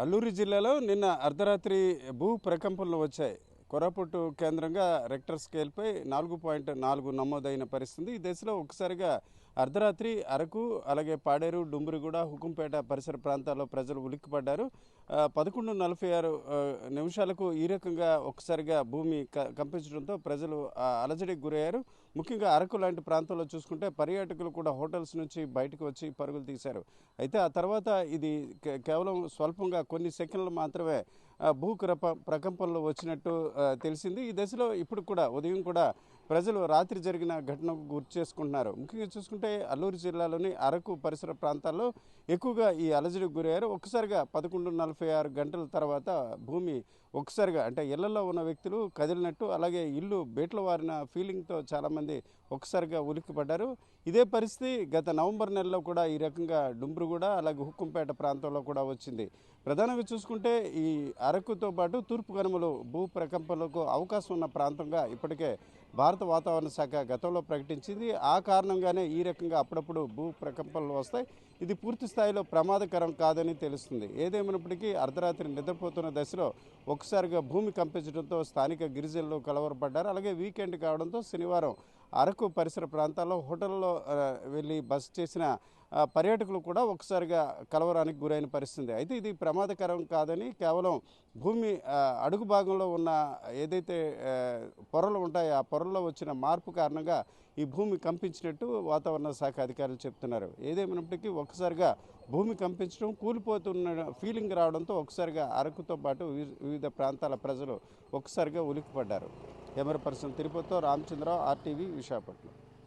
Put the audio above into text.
అల్లూరి జిల్లాలో నిన్న అర్ధరాత్రి భూ ప్రకంపనలు వచ్చాయి. కోరాపుట్టు కేంద్రంగా రెక్టర్ స్కేల్పై 4.4 నమోదైన పరిస్థితి. ఈ దశలో ఒక్కసారిగా అర్ధరాత్రి అరకు, అలాగే పాడేరు, డుంబురిగూడ, హుకుంపేట పరిసర ప్రాంతాల్లో ప్రజలు ఉలిక్కిపడ్డారు. 11:46 నిమిషాలకు ఈ రకంగా ఒక్కసారిగా భూమి కంపించడంతో ప్రజలు అలజడికి గురయ్యారు. ముఖ్యంగా అరకు లాంటి ప్రాంతాల్లో చూసుకుంటే పర్యాటకులు కూడా హోటల్స్ నుంచి బయటకు వచ్చి పరుగులు తీశారు. అయితే ఆ తర్వాత ఇది కేవలం స్వల్పంగా కొన్ని సెకండ్లు మాత్రమే ప్రకంపనలు వచ్చినట్టు తెలిసింది. ఈ దశలో ఇప్పుడు కూడా ఉదయం కూడా ప్రజలు రాత్రి జరిగిన ఘటనకు గుర్తు చేసుకుంటున్నారు. ముఖ్యంగా చూసుకుంటే అల్లూరు జిల్లాలోని అరకు పరిసర ప్రాంతాల్లో ఎక్కువగా ఈ అలజడికి గురయ్యారు. ఒక్కసారిగా 11:46 గంటల తర్వాత భూమి ఒక్కసారిగా అంటే ఇళ్లలో ఉన్న వ్యక్తులు కదిలినట్టు, అలాగే ఇల్లు బీటలు వారిన ఫీలింగ్తో చాలామంది ఒక్కసారిగా ఉలిక్కిపడ్డారు. ఇదే పరిస్థితి గత నవంబర్ నెలలో కూడా ఈ రకంగా డుంబ్రుగూడ, అలాగే హుక్కుంపేట ప్రాంతంలో కూడా వచ్చింది. ప్రధానంగా చూసుకుంటే ఈ అరకుతో పాటు తూర్పు కనుమలు భూ ప్రకంపనలకు అవకాశం ఉన్న ప్రాంతంగా ఇప్పటికే భారత వాతావరణ శాఖ గతంలో ప్రకటించింది. ఆ కారణంగానే ఈ రకంగా అప్పుడప్పుడు భూ ప్రకంపనలు వస్తాయి. ఇది పూర్తి స్థాయిలో ప్రమాదకరం కాదని తెలుస్తుంది. ఏదేమైనప్పటికీ అర్ధరాత్రి నిద్రపోతున్న దశలో ఒక్కసారిగా భూమి కంపించడంతో స్థానిక గిరిజనులు కలవరపడ్డారు. అలాగే వీకెండ్ కావడంతో శనివారం అరకు పరిసర ప్రాంతాల్లో హోటల్లో వెళ్ళి బస చేసిన పర్యాటకులు కూడా ఒకసారిగా కలవరానికి గురైన పరిస్థితి. అయితే ఇది ప్రమాదకరం కాదని, కేవలం భూమి అడుగు భాగంలో ఉన్న ఏదైతే పొరలు ఉంటాయో ఆ పొరల్లో వచ్చిన మార్పు కారణంగా ఈ భూమి కంపించినట్టు వాతావరణ శాఖ అధికారులు చెప్తున్నారు. ఏదేమైనప్పటికీ ఒక్కసారిగా భూమి కంపించడం, కూలిపోతున్న ఫీలింగ్ రావడంతో ఒకసారిగా అరకుతో పాటు వివిధ ప్రాంతాల ప్రజలు ఒక్కసారిగా ఉలిక్కిపడ్డారు. కెమెరా పర్సన్ తిరుపతితో రామచంద్రరావు, RTV, విశాఖపట్నం.